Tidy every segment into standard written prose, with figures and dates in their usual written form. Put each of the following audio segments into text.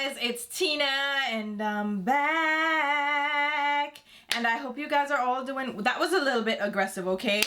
guys, it's Tina and I'm back. And I hope you guys are all doing, that was a little bit aggressive, okay?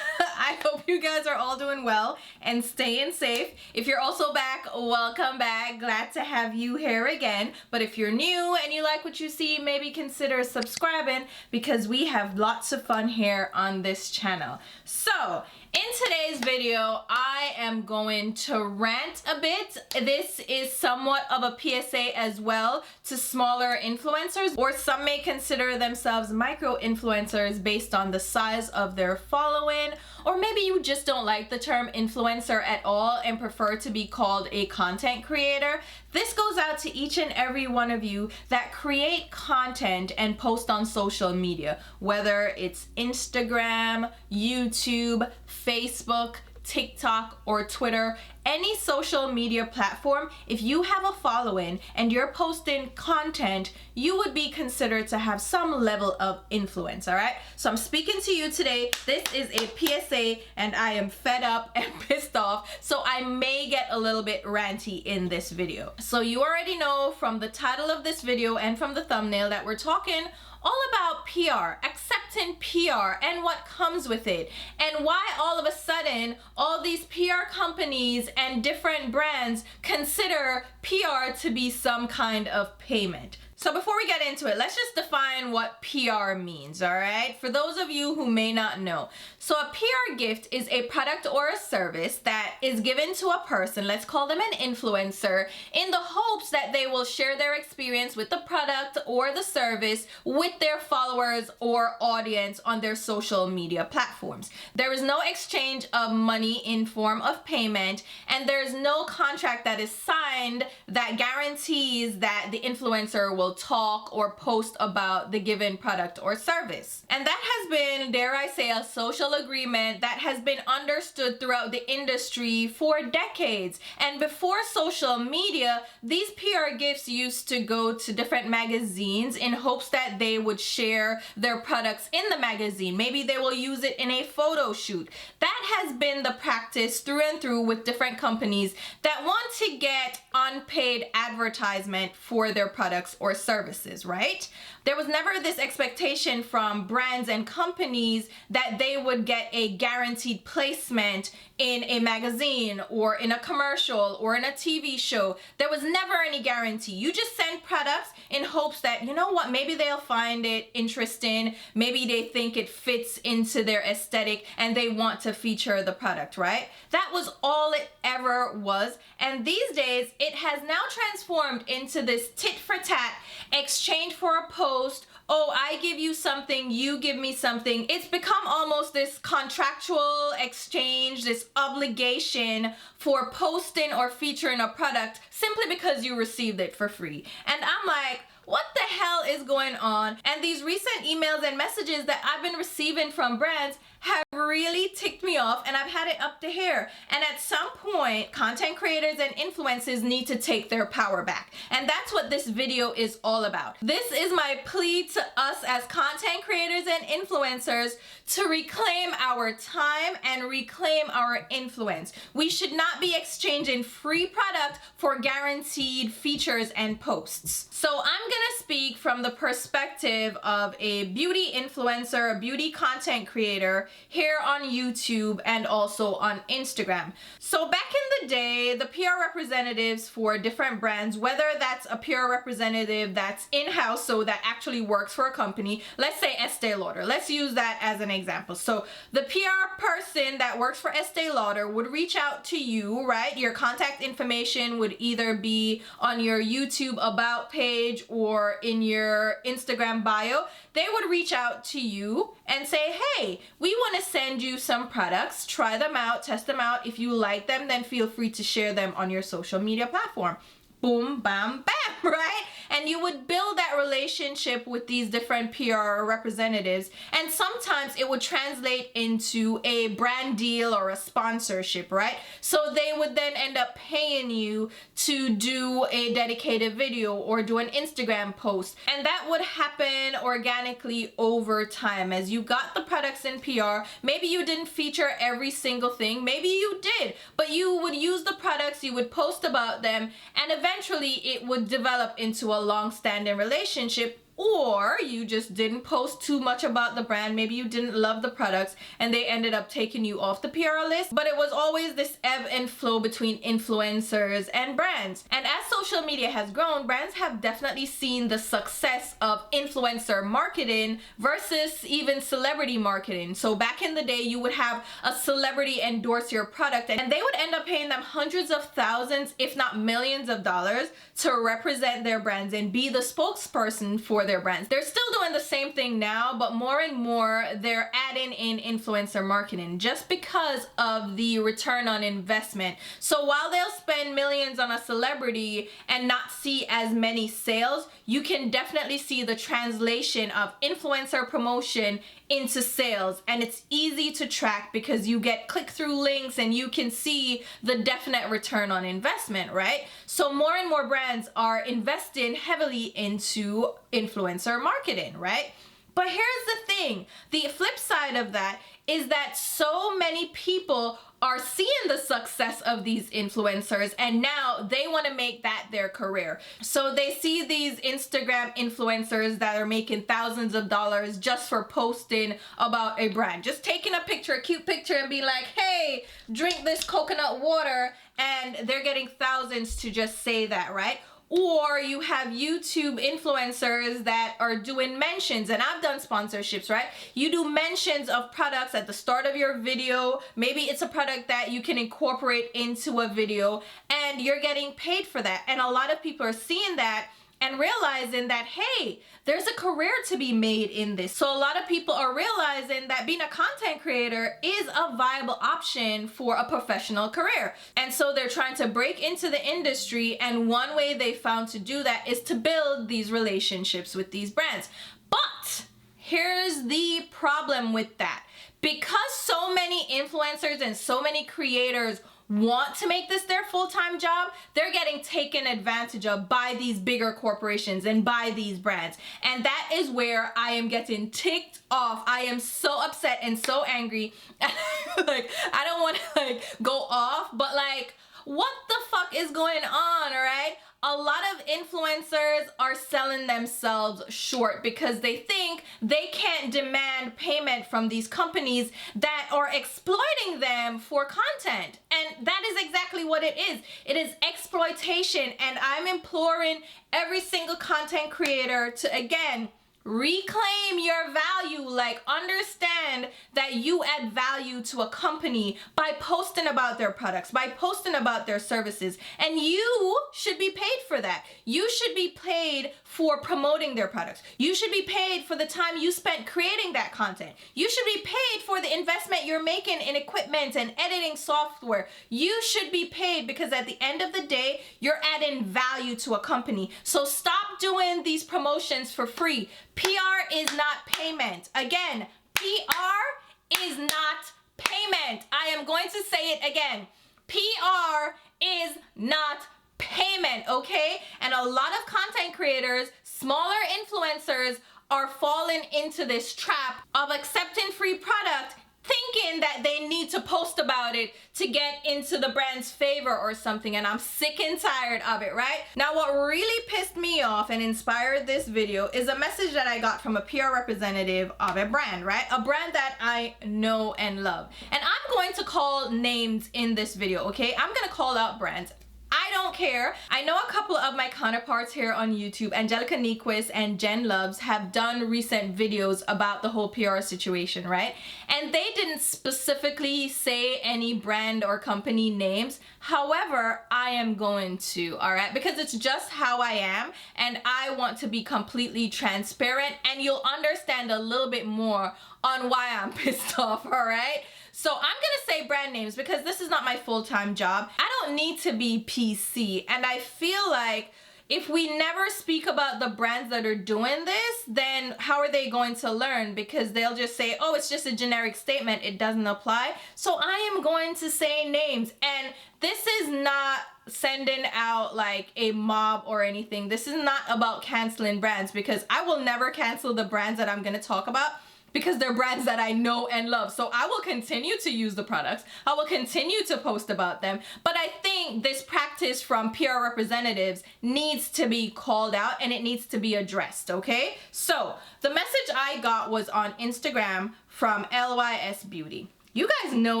I hope you guys are all doing well and staying safe. If you're also back, welcome back. Glad to have you here again. But if you're new and you like what you see, maybe consider subscribing because we have lots of fun here on this channel. So, in today's video, I am going to rant a bit. This is somewhat of a PSA as well to smaller influencers, or some may consider themselves micro-influencers based on the size of their following, or maybe you just don't like the term influencer at all and prefer to be called a content creator. This goes out to each and every one of you that create content and post on social media, whether it's Instagram, YouTube, Facebook, TikTok, or Twitter, any social media platform. If you have a following and you're posting content, you would be considered to have some level of influence, all right? So I'm speaking to you today. This is a PSA and I am fed up and pissed off, so I may get a little bit ranty in this video. So you already know from the title of this video and from the thumbnail that we're talking all about PR, accepting PR and what comes with it, and why all of a sudden all these PR companies and different brands consider PR to be some kind of payment. So before we get into it, let's just define what PR means, all right? For those of you who may not know. So a PR gift is a product or a service that is given to a person, let's call them an influencer, in the hopes that they will share their experience with the product or the service with their followers or audience on their social media platforms. There is no exchange of money in form of payment, and there's no contract that is signed that guarantees that the influencer will talk or post about the given product or service. And that has been, dare I say, a social agreement that has been understood throughout the industry for decades. And before social media, these PR gifts used to go to different magazines in hopes that they would share their products in the magazine. Maybe they will use it in a photo shoot. That has been the practice through and through with different companies that want to get unpaid advertisement for their products or services, right? There was never this expectation from brands and companies that they would get a guaranteed placement in a magazine or in a commercial or in a TV show. There was never any guarantee. You just send products in hopes that, you know what, maybe they'll find it interesting, maybe they think it fits into their aesthetic and they want to feature the product, right? That was all it ever was. And these days, it has now transformed into this tit for tat, exchange for a post. Oh, I give you something, you give me something. It's become almost this contractual exchange, this obligation for posting or featuring a product simply because you received it for free. And I'm like, what the hell is going on? And these recent emails and messages that I've been receiving from brands have really ticked me off, and I've had it up to here. And at some point, content creators and influencers need to take their power back. And that's what this video is all about. This is my plea to us as content creators and influencers to reclaim our time and reclaim our influence. We should not be exchanging free product for guaranteed features and posts. So I'm gonna speak from the perspective of a beauty influencer, a beauty content creator here on YouTube and also on Instagram. So back in the day, the PR representatives for different brands, whether that's a PR representative that's in-house, so that actually works for a company, let's say Estee Lauder, let's use that as an example. So the PR person that works for Estee Lauder would reach out to you, right? Your contact information would either be on your YouTube about page or in your Instagram bio. They would reach out to you and say, hey, we want to send you some products, try them out, test them out. If you like them, then feel free to share them on your social media platform. Boom, bam, bam, right? And you would build that relationship with these different PR representatives, and sometimes it would translate into a brand deal or a sponsorship, right? So they would then end up paying you to do a dedicated video or do an Instagram post, and that would happen organically over time as you got the products in PR. Maybe you didn't feature every single thing, maybe you did, but you would use the products, you would post about them, and eventually it would develop into a long-standing relationship. Or you just didn't post too much about the brand. Maybe you didn't love the products and they ended up taking you off the PR list. But it was always this ebb and flow between influencers and brands. And as social media has grown, brands have definitely seen the success of influencer marketing versus even celebrity marketing. So back in the day, you would have a celebrity endorse your product and they would end up paying them hundreds of thousands, if not millions of dollars to represent their brands and be the spokesperson for their brands. They're still doing the same thing now, but more and more they're adding in influencer marketing just because of the return on investment. So while they'll spend millions on a celebrity and not see as many sales, you can definitely see the translation of influencer promotion into sales, and it's easy to track because you get click-through links and you can see the definite return on investment, right? So more and more brands are investing heavily into influencer marketing, right? But here's the thing, the flip side of that is that so many people are seeing the success of these influencers and now they want to make that their career. So they see these Instagram influencers that are making thousands of dollars just for posting about a brand. Just taking a picture, a cute picture, and being like, hey, drink this coconut water, and they're getting thousands to just say that, right? Or you have YouTube influencers that are doing mentions, and I've done sponsorships, right? You do mentions of products at the start of your video. Maybe it's a product that you can incorporate into a video and you're getting paid for that. And a lot of people are seeing that and realizing that, hey, there's a career to be made in this. So a lot of people are realizing that being a content creator is a viable option for a professional career. And so they're trying to break into the industry, and one way they found to do that is to build these relationships with these brands. But here's the problem with that. Because so many influencers and so many creators want to make this their full-time job, they're getting taken advantage of by these bigger corporations and by these brands. And that is where I am getting ticked off. I am so upset and so angry. Like, I don't want to like go off, but like, what the fuck is going on, all right? A lot of influencers are selling themselves short because they think they can't demand payment from these companies that are exploiting them for content. And that is exactly what it is. It is exploitation, and I'm imploring every single content creator to, again, reclaim your value. Like, understand that you add value to a company by posting about their products, by posting about their services, and you should be paid for that. You should be paid for promoting their products. You should be paid for the time you spent creating that content. You should be paid for the investment you're making in equipment and editing software. You should be paid because at the end of the day, you're adding value to a company. So stop doing these promotions for free. PR is not payment. Again, PR is not payment. I am going to say it again. PR is not payment, okay? And a lot of content creators, smaller influencers, are falling into this trap of accepting free product, thinking that they need to post about it to get into the brand's favor or something, and I'm sick and tired of it, right? Now, what really pissed me off and inspired this video is a message that I got from a PR representative of a brand, right? A brand that I know and love. And I'm going to call names in this video, okay? I'm gonna call out brands. I don't care. I know a couple of my counterparts here on YouTube, Angelica Nyquist and Jen Loves, have done recent videos about the whole PR situation, right? And they didn't specifically say any brand or company names. However, I am going to, all right? Because it's just how I am, and I want to be completely transparent, and you'll understand a little bit more on why I'm pissed off, all right? So I'm gonna say brand names because this is not my full-time job. I don't need to be PC, and I feel like if we never speak about the brands that are doing this, then how are they going to learn? Because they'll just say, oh, it's just a generic statement, it doesn't apply. So I am going to say names, and this is not sending out like a mob or anything. This is not about canceling brands, because I will never cancel the brands that I'm going to talk about, because they're brands that I know and love. So I will continue to use the products. I will continue to post about them. But I think this practice from PR representatives needs to be called out, and it needs to be addressed, okay? So the message I got was on Instagram from LYS Beauty. You guys know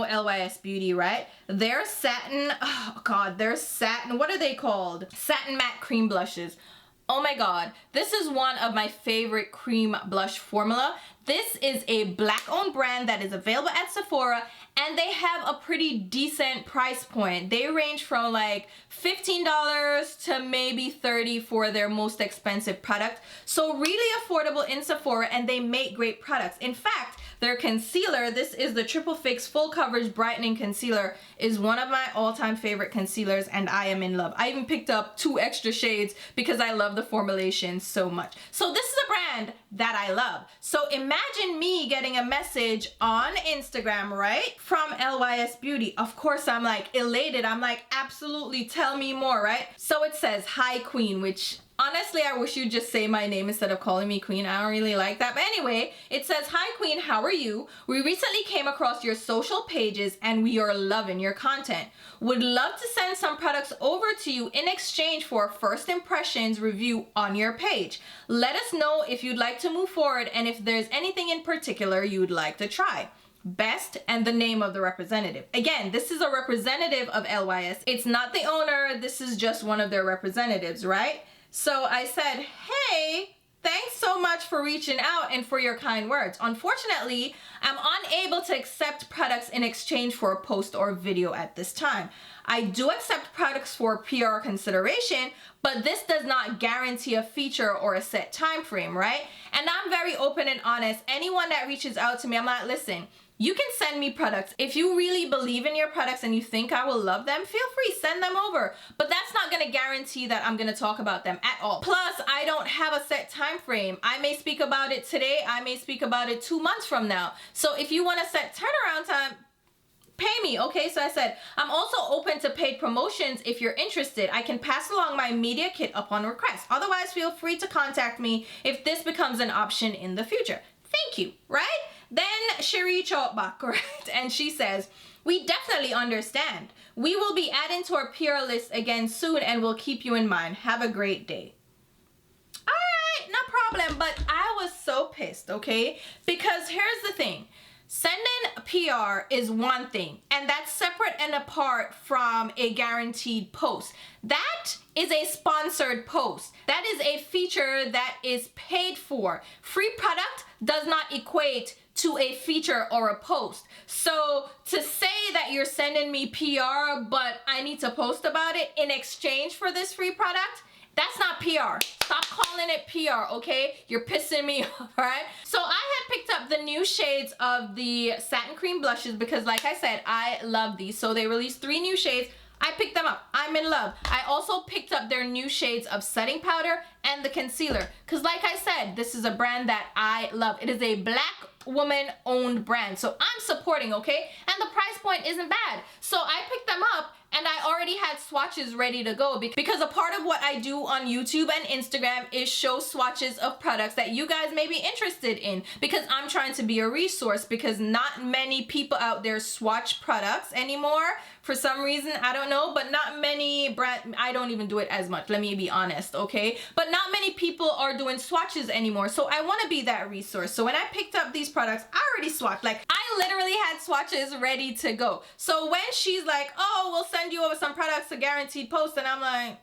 LYS Beauty, right? Their satin, oh God, their satin, what are they called? Satin matte cream blushes. Oh my God, this is one of my favorite cream blush formula. This is a Black-owned brand that is available at Sephora, and they have a pretty decent price point. They range from like $15 to maybe $30 for their most expensive product. So really affordable in Sephora, and they make great products. In fact, their concealer, this is the Triple Fix Full Coverage Brightening Concealer, is one of my all-time favorite concealers, and I am in love. I even picked up 2 extra shades because I love the formulation so much. So this is a brand that I love. So imagine me getting a message on Instagram, right, from LYS Beauty. Of course, I'm like elated. I'm like, absolutely, tell me more, right? So it says, "Hi Queen," which honestly, I wish you'd just say my name instead of calling me Queen. I don't really like that. But anyway, it says, "Hi Queen, how are you? We recently came across your social pages and we are loving your content. Would love to send some products over to you in exchange for a first impressions review on your page. Let us know if you'd like to move forward and if there's anything in particular you'd like to try. Best," and the name of the representative. Again, this is a representative of LYS. It's not the owner. This is just one of their representatives, right? So I said, "Hey, thanks so much for reaching out and for your kind words. Unfortunately, I'm unable to accept products in exchange for a post or video at this time. I do accept products for PR consideration, but this does not guarantee a feature or a set time frame," right? And I'm very open and honest. Anyone that reaches out to me, I'm like, listen, you can send me products. If you really believe in your products and you think I will love them, feel free, send them over. But that's not gonna guarantee that I'm gonna talk about them at all. Plus, I don't have a set time frame. I may speak about it today, I may speak about it 2 months from now. So if you want a set turnaround time, pay me, okay? So I said, I'm also open to paid promotions if you're interested. I can pass along my media kit upon request. Otherwise, feel free to contact me if this becomes an option in the future. Thank you, right? Then she reached out back, right? And she says, "We definitely understand. We will be adding to our PR list again soon and we'll keep you in mind. Have a great day." All right, no problem. But I was so pissed, okay? Because here's the thing. Sending PR is one thing, and that's separate and apart from a guaranteed post. That is a sponsored post. That is a feature that is paid for. Free product does not equate to a feature or a post. So to say that you're sending me PR, but I need to post about it in exchange for this free product, that's not PR. Stop calling it PR, okay? You're pissing me off, all right? So I had picked up the new shades of the satin cream blushes because, like I said, I love these. So they released 3 new shades. I picked them up. I'm in love. I also picked up their new shades of setting powder and the concealer. Because like I said, this is a brand that I love. It is a Black woman-owned brand. So I'm supporting, okay? And the price point isn't bad. So I picked them up, and I already had swatches ready to go because a part of what I do on YouTube and Instagram is show swatches of products that you guys may be interested in, because I'm trying to be a resource, because not many people out there swatch products anymore. For some reason, I don't know, but not many I don't even do it as much, let me be honest, okay? But not many people are doing swatches anymore, so I want to be that resource. So when I picked up these products, I already swatched. Like, I literally had swatches ready to go. So when she's like, "Oh, we'll send you over some products, a guaranteed post," and I'm like,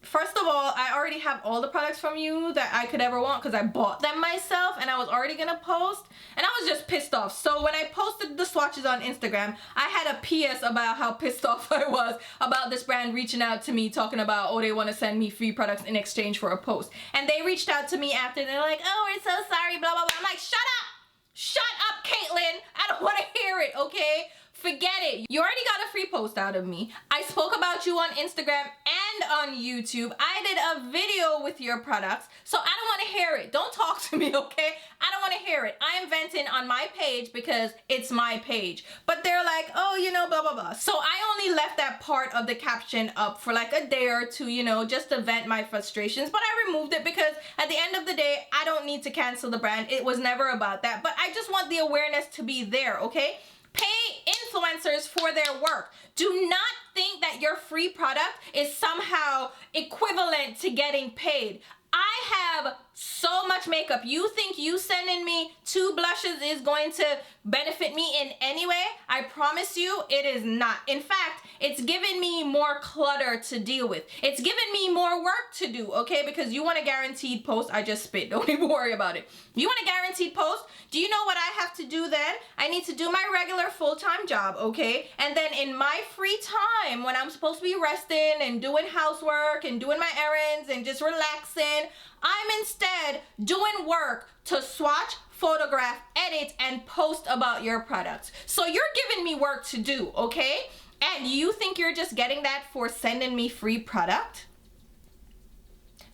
first of all, I already have all the products from you that I could ever want because I bought them myself and I was already gonna post, and I was just pissed off. So when I posted the swatches on Instagram, I had a PS about how pissed off I was about this brand reaching out to me talking about, oh, they want to send me free products in exchange for a post. And they reached out to me after, and they're like, "Oh, we're so sorry, blah, blah, blah." I'm like, shut up! Shut up, Caitlin! I don't want to hear it, okay? Forget it. You already got a free post out of me. I spoke about you on Instagram and on YouTube. I wanted a video with your products, so I don't want to hear it. Don't talk to me, okay? I don't want to hear it. I am venting on my page because it's my page. But they're like, oh, you know, blah, blah, blah. So I only left that part of the caption up for like a day or two, you know, just to vent my frustrations. But I removed it because at the end of the day, I don't need to cancel the brand. It was never about that. But I just want the awareness to be there, okay? Pay influencers for their work. Do not think that your free product is somehow equivalent to getting paid. I have so much makeup. You think you sending me 2 blushes is going to benefit me in any way? I promise you it is not. In fact, it's giving me more clutter to deal with. It's giving me more work to do, okay? Because you want a guaranteed post. I just spit. Don't even worry about it. You want a guaranteed post? Do you know what I have to do then? I need to do my regular full-time job, okay? And then in my free time, when I'm supposed to be resting and doing housework and doing my errands and just relaxing, I'm instead doing work to swatch, photograph, edit, and post about your products. So you're giving me work to do, okay? And you think you're just getting that for sending me free product?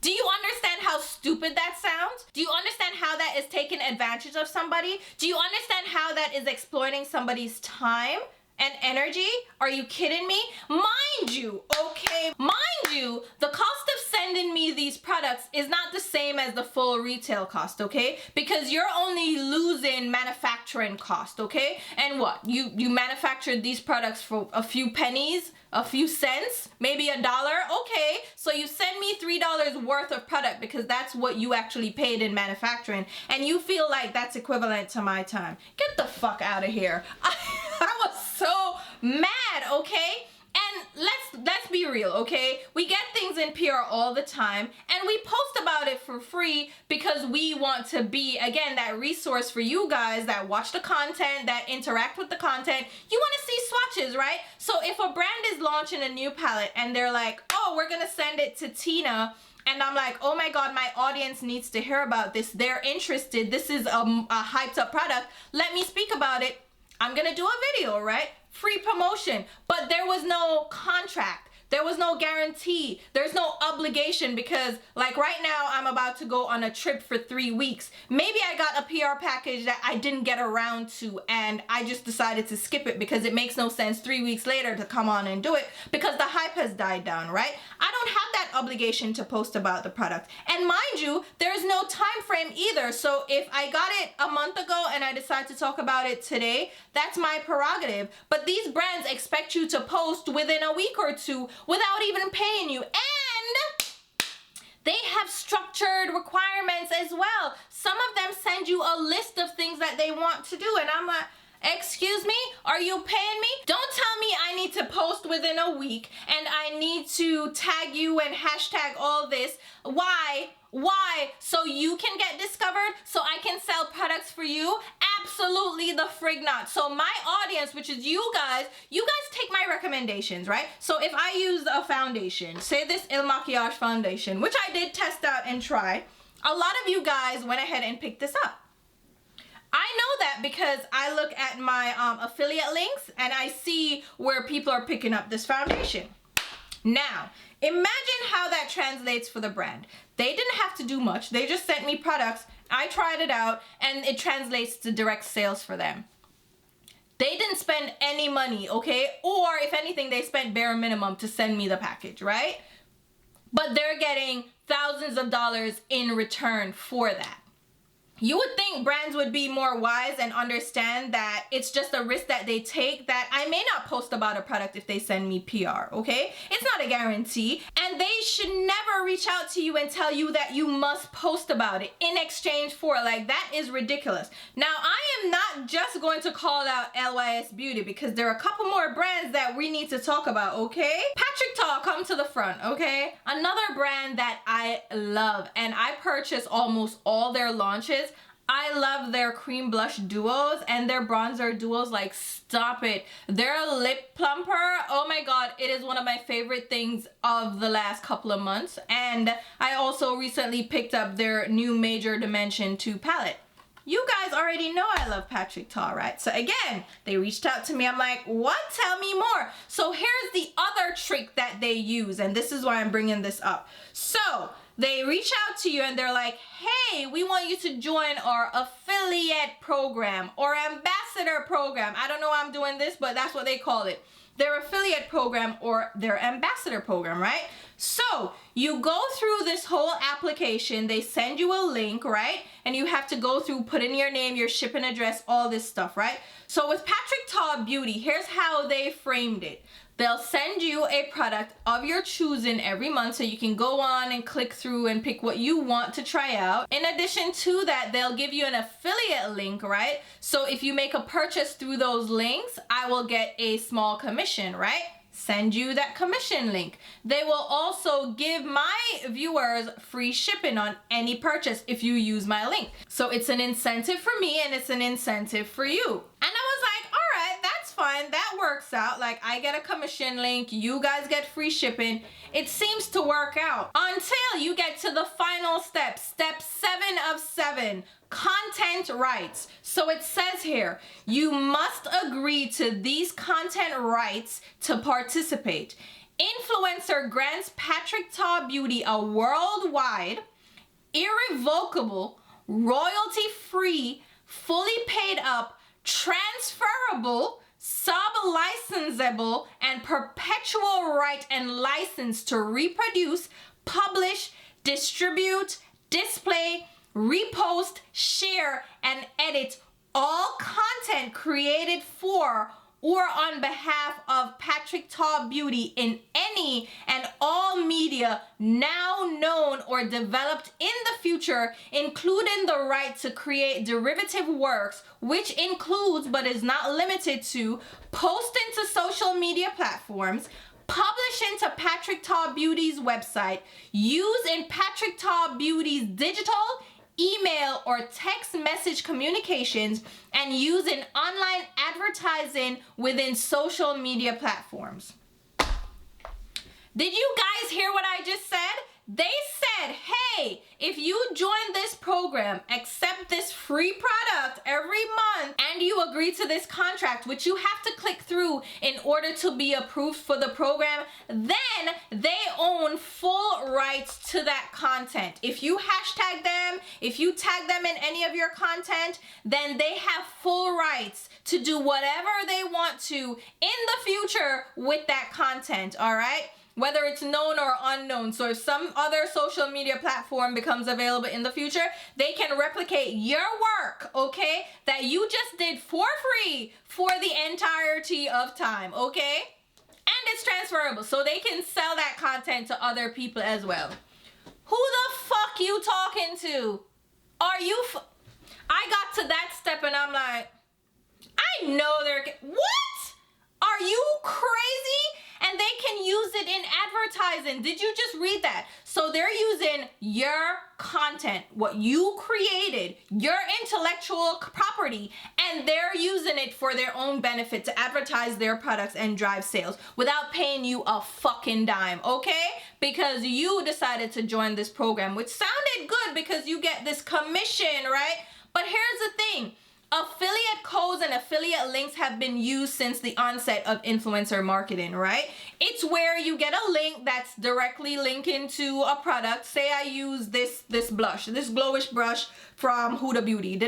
Do you understand how stupid that sounds? Do you understand how that is taking advantage of somebody? Do you understand how that is exploiting somebody's time and energy? Are you kidding me? Mind you, okay, mind you, the cost of sending me these products is not the same as the full retail cost, okay? Because you're only losing manufacturing cost, okay? And what? You manufactured these products for a few pennies, a few cents, maybe $1, okay? So you send me $3 worth of product because that's what you actually paid in manufacturing, and you feel like that's equivalent to my time. Get the fuck out of here. I was so mad, okay? And let's be real, okay? We get things in PR all the time, and we post about it for free because we want to be, again, that resource for you guys that watch the content, that interact with the content. You want to see swatches, right? So if a brand is launching a new palette and they're like, oh, we're gonna send it to Tina, and I'm like, oh my God, my audience needs to hear about this. They're interested. This is a hyped up product. Let me speak about it. I'm gonna do a video, right? Free promotion, but there was no contract. There was no guarantee. There's no obligation because like right now I'm about to go on a trip for 3 weeks. Maybe I got a PR package that I didn't get around to and I just decided to skip it because it makes no sense 3 weeks later to come on and do it because the hype has died down, right? I don't have that obligation to post about the product. And mind you, there's no time frame either. So if I got it a month ago and I decide to talk about it today, that's my prerogative. But these brands expect you to post within a week or two without even paying you. And they have structured requirements as well. Some of them send you a list of things that they want to do. And I'm like, excuse me, are you paying me? Don't tell me I need to post within a week and I need to tag you and hashtag all this. Why? Why? So you can get discovered? So I can sell products for you? Absolutely the frig not. So my audience, which is you guys take my recommendations, right? So if I use a foundation, say this Il Makiage foundation, which I did test out and try, a lot of you guys went ahead and picked this up. I know that because I look at my affiliate links and I see where people are picking up this foundation. Now, imagine how that translates for the brand. They didn't have to do much. They just sent me products. I tried it out and it translates to direct sales for them. They didn't spend any money, okay? Or if anything, they spent bare minimum to send me the package, right? But they're getting thousands of dollars in return for that. You would think brands would be more wise and understand that it's just a risk that they take, that I may not post about a product if they send me PR, okay? It's not a guarantee. And they should never reach out to you and tell you that you must post about it in exchange for, like, that is ridiculous. Now, I am not just going to call out LYS Beauty because there are a couple more brands that we need to talk about, okay? Patrick Ta, come to the front, okay? Another brand that I love, and I purchase almost all their launches. I love their cream blush duos and their bronzer duos. Like, stop it. Their lip plumper, oh my God, it is one of my favorite things of the last couple of months. And I also recently picked up their new Major Dimension 2 palette. you guys already know I love Patrick Ta, right? So again, they reached out to me. I'm like, what? Tell me more. So here's the other trick that they use, and this is why I'm bringing this up. So they reach out to you and they're like, hey, we want you to join our affiliate program or ambassador program. I don't know why I'm doing this, but that's what they call it. Their affiliate program or their ambassador program, right? So you go through this whole application, they send you a link, right? And you have to go through, put in your name, your shipping address, all this stuff, right? So with Patrick Ta Beauty, here's how they framed it. They'll send you a product of your choosing every month, so you can go on and click through and pick what you want to try out. In addition to that, they'll give you an affiliate link, right? So if you make a purchase through those links, I will get a small commission, right? Send you that commission link. They will also give my viewers free shipping on any purchase if you use my link. So it's an incentive for me and it's an incentive for you. And I was like, all right, that's fine. That works out. Like, I get a commission link, you guys get free shipping. It seems to work out until you get to the final step, step 7 of 7. Content rights. So it says here, you must agree to these content rights to participate. Influencer grants Patrick Ta Beauty a worldwide, irrevocable, royalty-free, fully paid up, transferable, sub-licensable, and perpetual right and license to reproduce, publish, distribute, display, repost, share, and edit all content created for or on behalf of Patrick Ta Beauty in any and all media now known or developed in the future, including the right to create derivative works, which includes but is not limited to post into social media platforms, publish into Patrick Ta Beauty's website, use in Patrick Ta Beauty's digital, email, or text message communications, and use in online advertising within social media platforms. Did you guys hear what I just said? They said, hey, if you join this program, accept this free product every month, and you agree to this contract, which you have to click through in order to be approved for the program, then they own full rights to that content. If you hashtag them, if you tag them in any of your content, then they have full rights to do whatever they want to in the future with that content, all right? Whether it's known or unknown. So if some other social media platform becomes available in the future, they can replicate your work, okay, that you just did for free for the entirety of time, okay? And it's transferable, so they can sell that content to other people as well. Who the fuck you talking to? Are you I got to that step and I'm like, I know what? Are you crazy? And they can use it in advertising. Did you just read that? So they're using your content, what you created, your intellectual property, and they're using it for their own benefit to advertise their products and drive sales without paying you a fucking dime, okay? Because you decided to join this program, which sounded good because you get this commission, right? But here's the thing. Affiliate codes and affiliate links have been used since the onset of influencer marketing, right? It's where you get a link that's directly linking to a product. Say I use this blush, this glowish brush from Huda Beauty.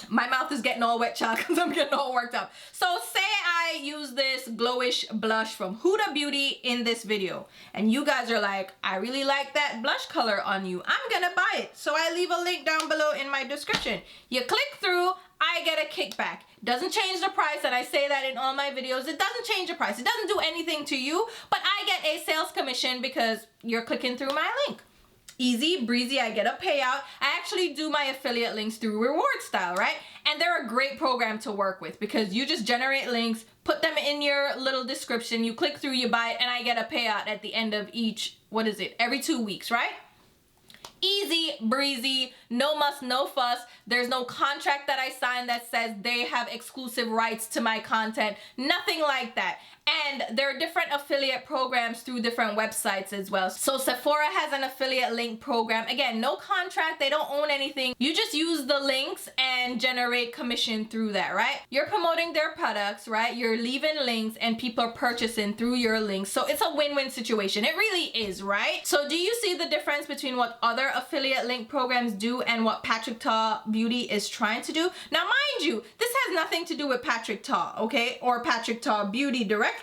My mouth is getting all wet, child, because I'm getting all worked up. So say I use this glowish blush from Huda Beauty in this video, and you guys are like, I really like that blush color on you. I'm gonna buy it. So I leave a link down below in my description. You click through, I get a kickback. Doesn't change the price, and I say that in all my videos. It doesn't change the price. It doesn't do anything to you, but I get a sales commission because you're clicking through my link. Easy breezy, I get a payout. I actually do my affiliate links through reward style, right? And they're a great program to work with because you just generate links, put them in your little description, you click through, you buy it, and I get a payout at the end of each, every 2 weeks, right? Easy breezy, no muss, no fuss. There's no contract that I sign that says they have exclusive rights to my content. Nothing like that. And there are different affiliate programs through different websites as well. So Sephora has an affiliate link program. Again, no contract, they don't own anything. You just use the links and generate commission through that, right? You're promoting their products, right? You're leaving links and people are purchasing through your links. So it's a win-win situation. It really is, right? So do you see the difference between what other affiliate link programs do and what Patrick Ta Beauty is trying to do? Now, mind you, this has nothing to do with Patrick Ta, okay? Or Patrick Ta Beauty directly.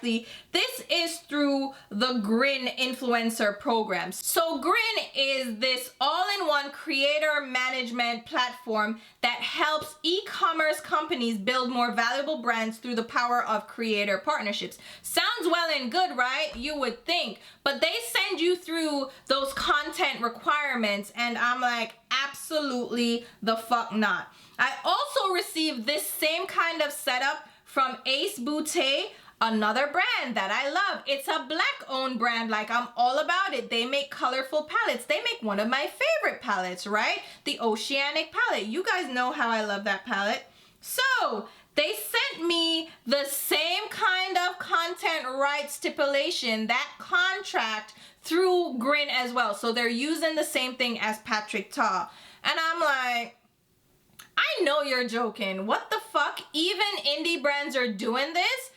This is through the Grin influencer programs. So Grin is this all-in-one creator management platform that helps e-commerce companies build more valuable brands through the power of creator partnerships. Sounds well and good, right? You would think, but they send you through those content requirements and I'm like, absolutely the fuck not. I also received this same kind of setup from Ace Beauté, another brand that I love. It's a black owned brand, like I'm all about it. They make colorful palettes. They make one of my favorite palettes, right? The Oceanic palette. You guys know how I love that palette. So they sent me the same kind of content rights stipulation, that contract, through Grin as well. So they're using the same thing as Patrick Ta. And I'm like, I know you're joking. What the fuck? Even indie brands are doing this?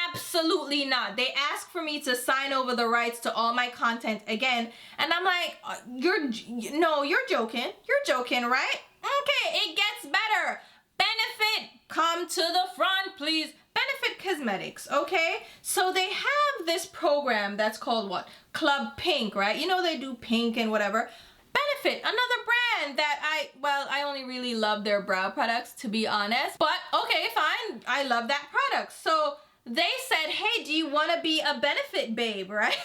Absolutely not. They ask for me to sign over the rights to all my content again. And I'm like, you're joking. You're joking, right? Okay, it gets better. Benefit, come to the front, please. Benefit Cosmetics, okay? So they have this program that's called what? Club Pink, right? You know, they do pink and whatever. Benefit, another brand that I only really love their brow products, to be honest. But okay, fine. I love that product. So they said, hey, do you want to be a Benefit babe, right?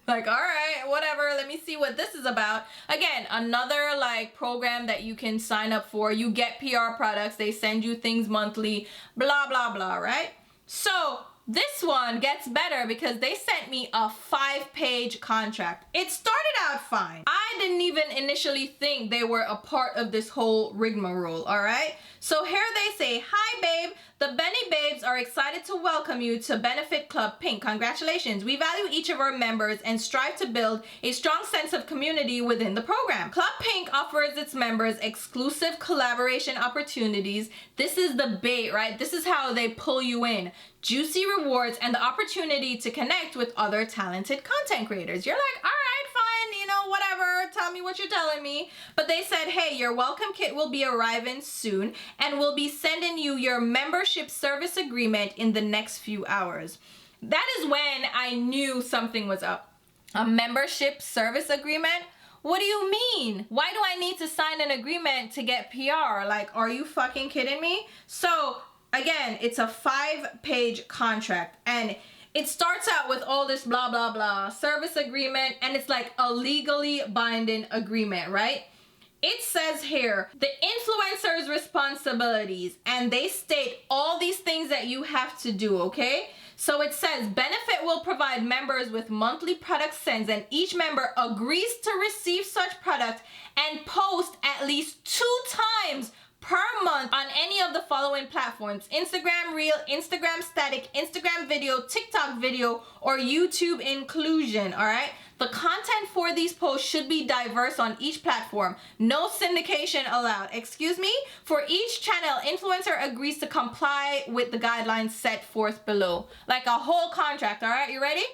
Like, all right, whatever. Let me see what this is about. Again, another like program that you can sign up for. You get PR products. They send you things monthly, blah, blah, blah, right? So this one gets better because they sent me a 5-page contract. It started out fine. I didn't even initially think they were a part of this whole rigmarole, all right? So here they say, hi babe, the Benny Babes are excited to welcome you to Benefit Club Pink. Congratulations. We value each of our members and strive to build a strong sense of community within the program. Club Pink offers its members exclusive collaboration opportunities. This is the bait, right? This is how they pull you in. Juicy rewards and the opportunity to connect with other talented content creators. You're like, all right, fine, you know, whatever, tell me what you're telling me. But they said, hey, your welcome kit will be arriving soon and we'll be sending you your membership service agreement in the next few hours. That is when I knew something was up. A membership service agreement? What do you mean? Why do I need to sign an agreement to get PR? Like, are you fucking kidding me? So again, it's a 5-page contract and it starts out with all this blah, blah, blah, service agreement, and it's like a legally binding agreement, right? It says here, the influencer's responsibilities, and they state all these things that you have to do, okay? So it says, Benefit will provide members with monthly product sends, and each member agrees to receive such product and post at least 2 times per month on any of the following platforms: Instagram Reel, Instagram Static, Instagram Video, TikTok Video, or YouTube Inclusion, all right? The content for these posts should be diverse on each platform. No syndication allowed. Excuse me? For each channel, influencer agrees to comply with the guidelines set forth below. Like a whole contract, all right? You ready?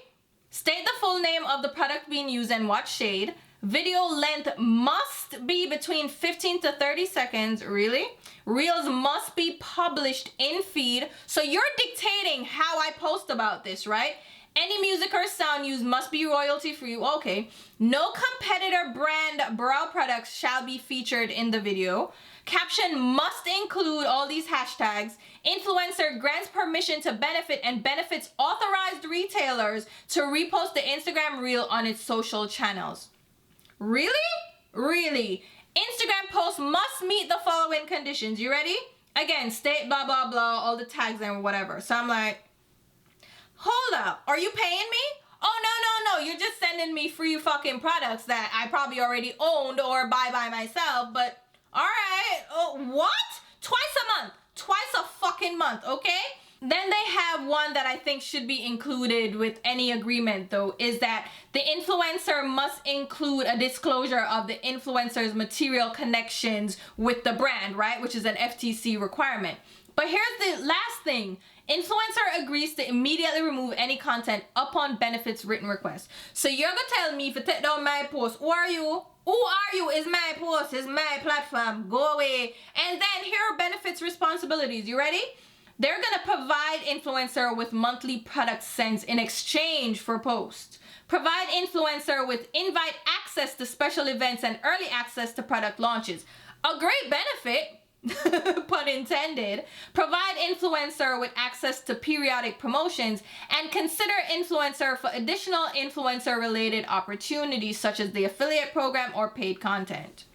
State the full name of the product being used and what shade. Video length must be between 15 to 30 seconds. Really? Reels must be published in feed. So you're dictating how I post about this, right? Any music or sound used must be royalty free. Okay. No competitor brand brow products shall be featured in the video. Caption must include all these hashtags. Influencer grants permission to Benefit and Benefit's authorized retailers to repost the Instagram reel on its social channels. Really? Really? Instagram posts must meet the following conditions. You ready? Again, state blah, blah, blah, all the tags and whatever. So I'm like, hold up. Are you paying me? Oh, no. You're just sending me free fucking products that I probably already owned or buy by myself. But all right. What? Twice a month. Twice a fucking month, okay? Then they have one that I think should be included with any agreement though, is that the influencer must include a disclosure of the influencer's material connections with the brand, right? Which is an FTC requirement. But here's the last thing. Influencer agrees to immediately remove any content upon benefits written request. So you're gonna tell me if you take down my post, who are you? Who are you? Is my post, is my platform. Go away. And then here are benefits responsibilities. You ready? They're gonna provide influencer with monthly product sends in exchange for posts. Provide influencer with invite access to special events and early access to product launches. A great benefit, pun intended. Provide influencer with access to periodic promotions and consider influencer for additional influencer related opportunities such as the affiliate program or paid content.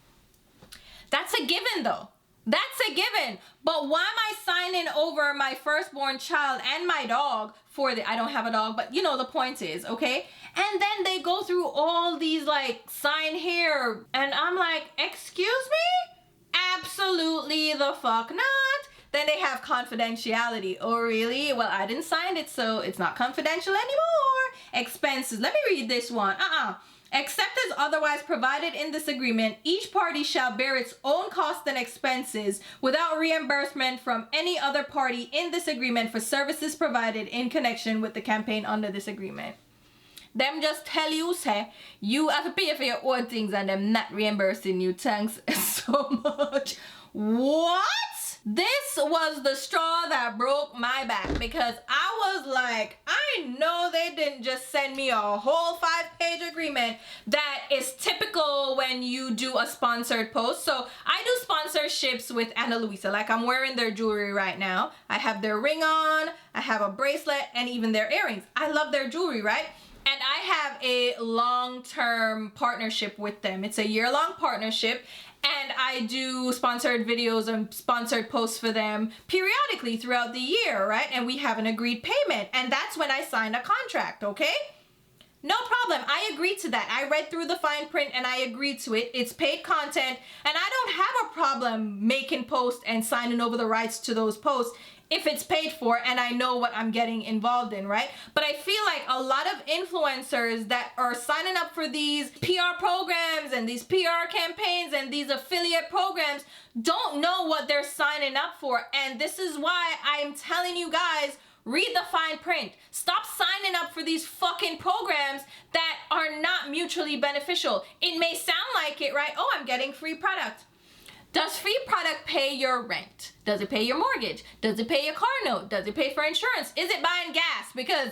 That's a given though. That's a given. But why am I signing over my firstborn child and my dog for the, I don't have a dog, but you know the point is, okay? And then they go through all these like sign here and I'm like, excuse me? Absolutely the fuck not. Then they have confidentiality. Oh really? Well, I didn't sign it, so it's not confidential anymore. Expenses. Let me read this one. Except as otherwise provided in this agreement, each party shall bear its own costs and expenses without reimbursement from any other party in this agreement for services provided in connection with the campaign under this agreement. Them just tell you, say, you have to pay for your own things and them not reimbursing you. Thanks so much. What? This was the straw that broke my back because I was like, I know they didn't just send me a whole 5-page agreement that is typical when you do a sponsored post. So I do sponsorships with Ana Luisa. Like I'm wearing their jewelry right now. I have their ring on, I have a bracelet and even their earrings. I love their jewelry, right? And I have a long-term partnership with them. It's a year-long partnership. And I do sponsored videos and sponsored posts for them periodically throughout the year, right? And we have an agreed payment. And that's when I signed a contract, okay? No problem. I agreed to that. I read through the fine print and I agreed to it. It's paid content. And I don't have a problem making posts and signing over the rights to those posts if it's paid for and I know what I'm getting involved in, right? But I feel like a lot of influencers that are signing up for these PR programs and these PR campaigns and these affiliate programs don't know what they're signing up for. And this is why I'm telling you guys, read the fine print. Stop signing up for these fucking programs that are not mutually beneficial. It may sound like it, right? Oh, I'm getting free product. Does free product pay your rent? Does it pay your mortgage? Does it pay your car note? Does it pay for insurance? Is it buying gas? Because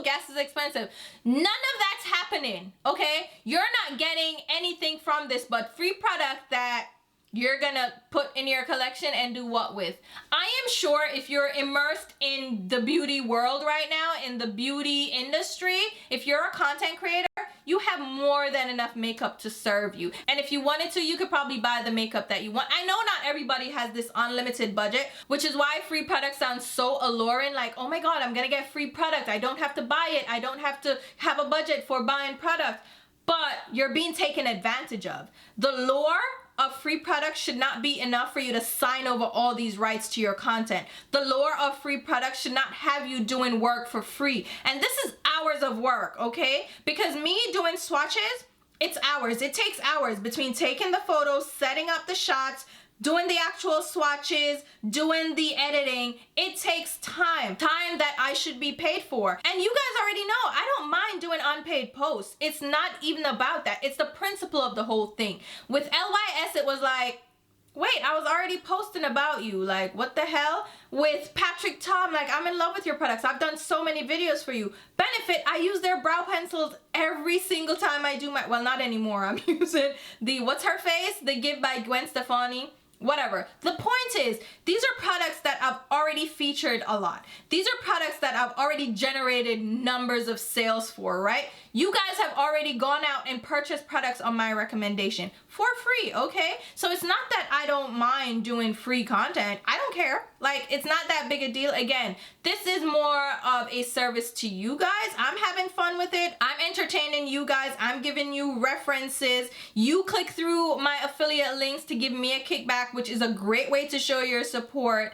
gas is expensive. None of that's happening, okay? You're not getting anything from this but free product that you're gonna put in your collection and do what with? I am sure if you're immersed in the beauty world right now, in the beauty industry, if you're a content creator, you have more than enough makeup to serve you. And if you wanted to, you could probably buy the makeup that you want. I know not everybody has this unlimited budget, which is why free product sounds so alluring. Like, oh my God, I'm gonna get free product. I don't have to buy it. I don't have to have a budget for buying product. But you're being taken advantage of. The lure of free products should not be enough for you to sign over all these rights to your content. The lure of free products should not have you doing work for free. And this is hours of work, okay? Because me doing swatches, it's hours. It takes hours between taking the photos, setting up the shots, doing the actual swatches, doing the editing. It takes time that I should be paid for. And you guys already know, I don't mind doing unpaid posts. It's not even about that. It's the principle of the whole thing. With LYS, it was like, wait, I was already posting about you. Like, what the hell? With Patrick Tom, like, I'm in love with your products. I've done so many videos for you. Benefit, I use their brow pencils every single time I do my, well, not anymore. I'm using the, what's her face? The Give by Gwen Stefani. Whatever. The point is, these are products that I've already featured a lot. These are products that I've already generated numbers of sales for, right? You guys have already gone out and purchased products on my recommendation for free, okay? So it's not that I don't mind doing free content. I don't care. Like, it's not that big a deal. Again, this is more of a service to you guys. I'm having fun with it. I'm entertaining you guys. I'm giving you references. You click through my affiliate links to give me a kickback, which is a great way to show your support.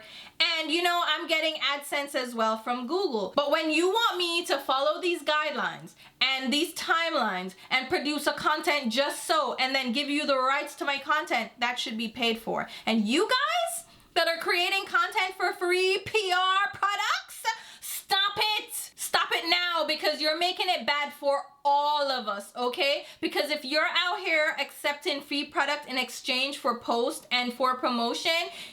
And you know, I'm getting AdSense as well from Google. But when you want me to follow these guidelines and these timelines and produce a content just so, and then give you the rights to my content, that should be paid for. And you guys that are creating content for free PR products, stop it. Stop it now, because you're making it bad for all of us, okay? Because if you're out here accepting free product in exchange for post and for promotion,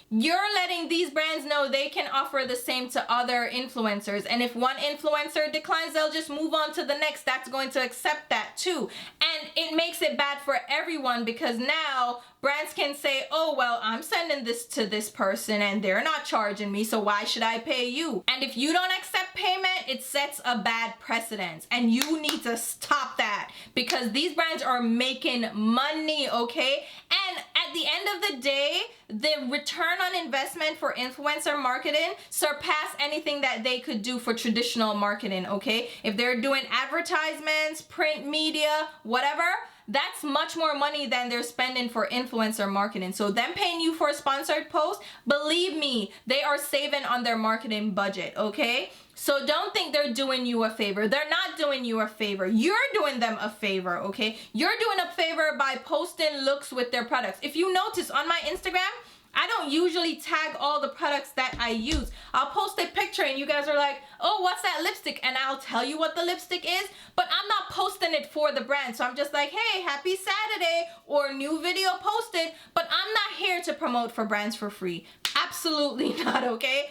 you're letting these brands know they can offer the same to other influencers. And if one influencer declines, they'll just move on to the next that's going to accept that too. And it makes it bad for everyone, because now brands can say, oh, well, I'm sending this to this person and they're not charging me, so why should I pay you? And if you don't accept payment, it sets a bad precedent, and you need to stop that, because these brands are making money, okay? And at the end of the day, the return on investment for influencer marketing surpass anything that they could do for traditional marketing, okay? If they're doing advertisements, print media, whatever, that's much more money than they're spending for influencer marketing. So them paying you for a sponsored post, believe me, they are saving on their marketing budget, okay? So don't think they're doing you a favor. They're not doing you a favor. You're doing them a favor, okay? You're doing a favor by posting looks with their products. If you notice on my Instagram, I don't usually tag all the products that I use. I'll post a picture and you guys are like, oh, what's that lipstick? And I'll tell you what the lipstick is, but I'm not posting it for the brand. So I'm just like, hey, happy Saturday, or new video posted, but I'm not here to promote for brands for free. Absolutely not, okay?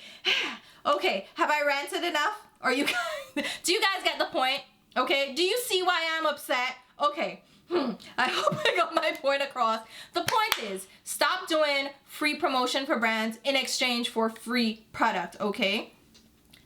Okay, have I ranted enough? Or you guys, do you guys get the point? Okay, do you see why I'm upset? Okay. I hope I got my point across. The point is, stop doing free promotion for brands in exchange for free product, okay?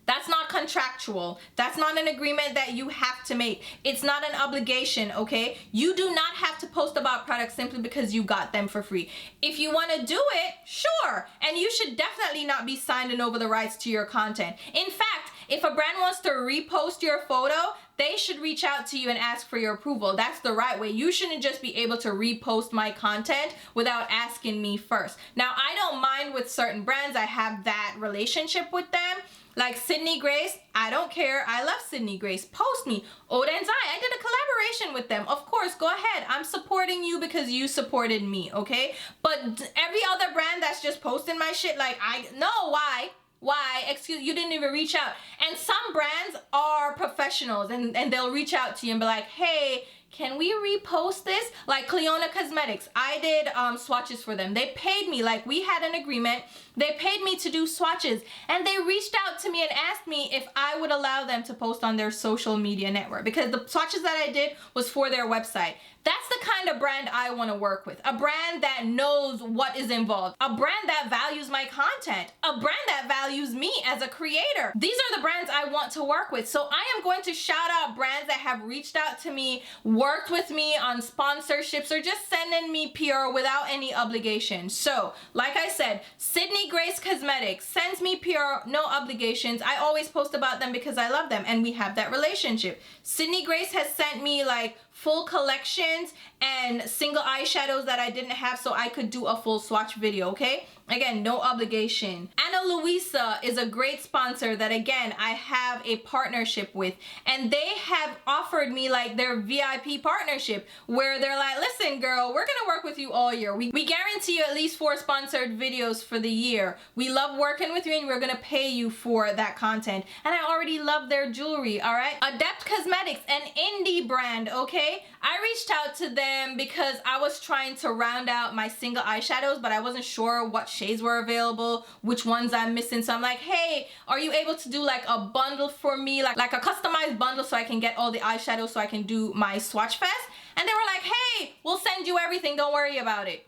That's not contractual. That's not an agreement that you have to make. It's not an obligation, okay? You do not have to post about products simply because you got them for free. If you want to do it, sure. And you should definitely not be signing over the rights to your content. In fact, if a brand wants to repost your photo, they should reach out to you and ask for your approval. That's the right way. You shouldn't just be able to repost my content without asking me first. Now, I don't mind with certain brands. I have that relationship with them. Like Sydney Grace, I don't care. I love Sydney Grace. Post me. Oda and Zai, I did a collaboration with them. Of course, go ahead. I'm supporting you because you supported me, okay? But every other brand that's just posting my shit, like, why? Why? Excuse, you didn't even reach out. And some brands are professionals and they'll reach out to you and be like, hey, can we repost this? Like Cleona Cosmetics, I did swatches for them. They paid me, like we had an agreement. They paid me to do swatches, and they reached out to me and asked me if I would allow them to post on their social media network, because the swatches that I did was for their website. That's the kind of brand I want to work with. A brand that knows what is involved. A brand that values my content. A brand that values me as a creator. These are the brands I want to work with. So I am going to shout out brands that have reached out to me, worked with me on sponsorships, or just sending me PR without any obligation. So, like I said, Sydney Grace Cosmetics sends me PR, no obligations. I always post about them because I love them and we have that relationship. Sydney Grace has sent me like full collections and single eyeshadows that I didn't have, so I could do a full swatch video, okay? Again, no obligation. Ana Luisa is a great sponsor that, again, I have a partnership with, and they have offered me like their VIP partnership where they're like, listen girl, we're gonna work with you all year. We guarantee you at least 4 sponsored videos for the year. We love working with you and we're gonna pay you for that content. And I already love their jewelry, all right? Adept Cosmetics, an indie brand, okay? I reached out to them because I was trying to round out my single eyeshadows, but I wasn't sure what shades were available, which ones I'm missing. So I'm like, hey, are you able to do like a bundle for me, like a customized bundle so I can get all the eyeshadows so I can do my swatch fest? And they were like, hey, we'll send you everything, don't worry about it.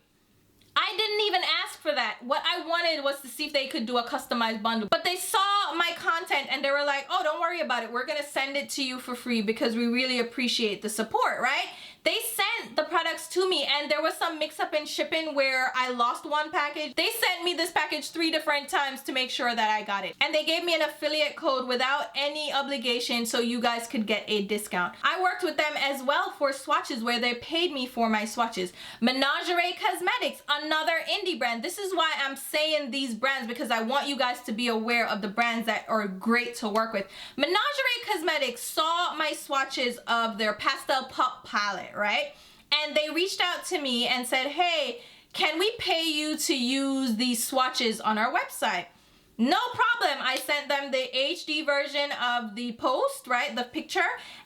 I didn't even ask for that. What I wanted was to see if they could do a customized bundle. But they saw my content and they were like, oh, don't worry about it. We're gonna send it to you for free because we really appreciate the support, right? They sent the products to me and there was some mix up in shipping where I lost one package. They sent me this package 3 different times to make sure that I got it. And they gave me an affiliate code without any obligation so you guys could get a discount. I worked with them as well for swatches where they paid me for my swatches. Menagerie Cosmetics, another indie brand. This is why I'm saying these brands, because I want you guys to be aware of the brands that are great to work with. Menagerie Cosmetics saw my swatches of their Pastel Pop palette, right? And they reached out to me and said, hey, can we pay you to use these swatches on our website? No problem. I sent them the HD version of the post, right? The picture.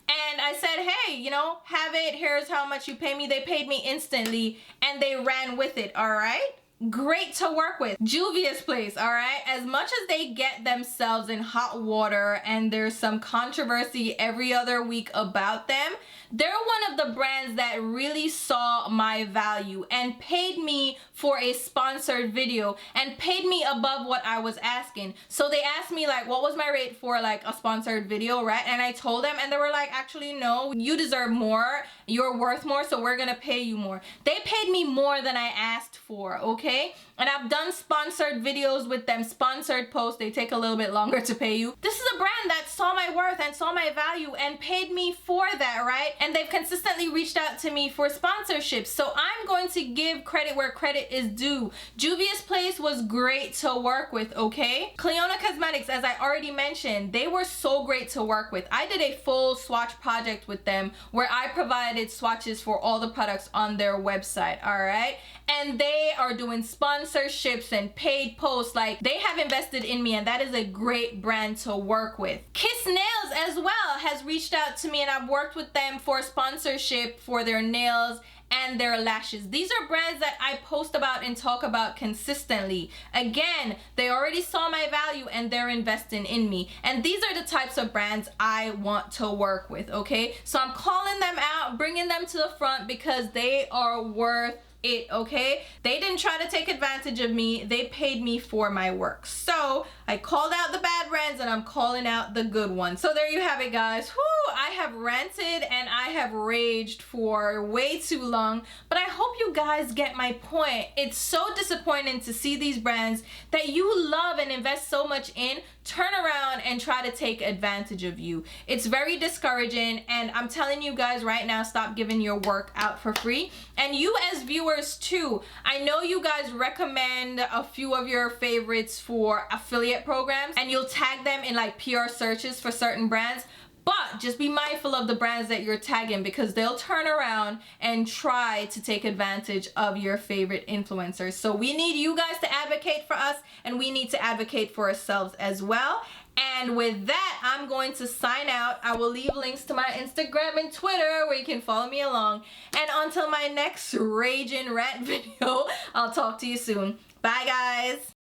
And I said, hey, you know, have it. Here's how much you pay me. They paid me instantly and they ran with it, all right? Great to work with. Juvia's Place, all right? As much as they get themselves in hot water and there's some controversy every other week about them, they're one of the brands that really saw my value and paid me for a sponsored video and paid me above what I was asking. So they asked me like, what was my rate for like a sponsored video, right? And I told them and they were like, actually, no, you deserve more. You're worth more, so we're gonna pay you more. They paid me more than I asked for, okay? And I've done sponsored videos with them, sponsored posts. They take a little bit longer to pay you. This is a brand that saw my worth and saw my value and paid me for that, right? And they've consistently reached out to me for sponsorships. So I'm going to give credit where credit is due. Juvia's Place was great to work with, okay? Clionadh Cosmetics, as I already mentioned, they were so great to work with. I did a full swatch project with them where I provided swatches for all the products on their website, all right? And they are doing sponsorships and paid posts. Like, they have invested in me and that is a great brand to work with. Kiss Nails as well has reached out to me and I've worked with them for sponsorship for their nails and their lashes. These are brands that I post about and talk about consistently. Again, they already saw my value and they're investing in me. And these are the types of brands I want to work with, okay? So I'm calling them out, bringing them to the front because they are worth it, okay? They didn't try to take advantage of me. They paid me for my work. So I called out the bad brands and I'm calling out the good ones. So there you have it, guys. Whew, I have ranted and I have raged for way too long, but I hope you guys get my point. It's so disappointing to see these brands that you love and invest so much in turn around and try to take advantage of you. It's very discouraging, and I'm telling you guys right now, stop giving your work out for free. And you as viewers too, I know you guys recommend a few of your favorites for affiliate programs and you'll tag them in like PR searches for certain brands. But just be mindful of the brands that you're tagging because they'll turn around and try to take advantage of your favorite influencers. So we need you guys to advocate for us and we need to advocate for ourselves as well. And with that, I'm going to sign out. I will leave links to my Instagram and Twitter where you can follow me along. And until my next raging rant video, I'll talk to you soon. Bye, guys.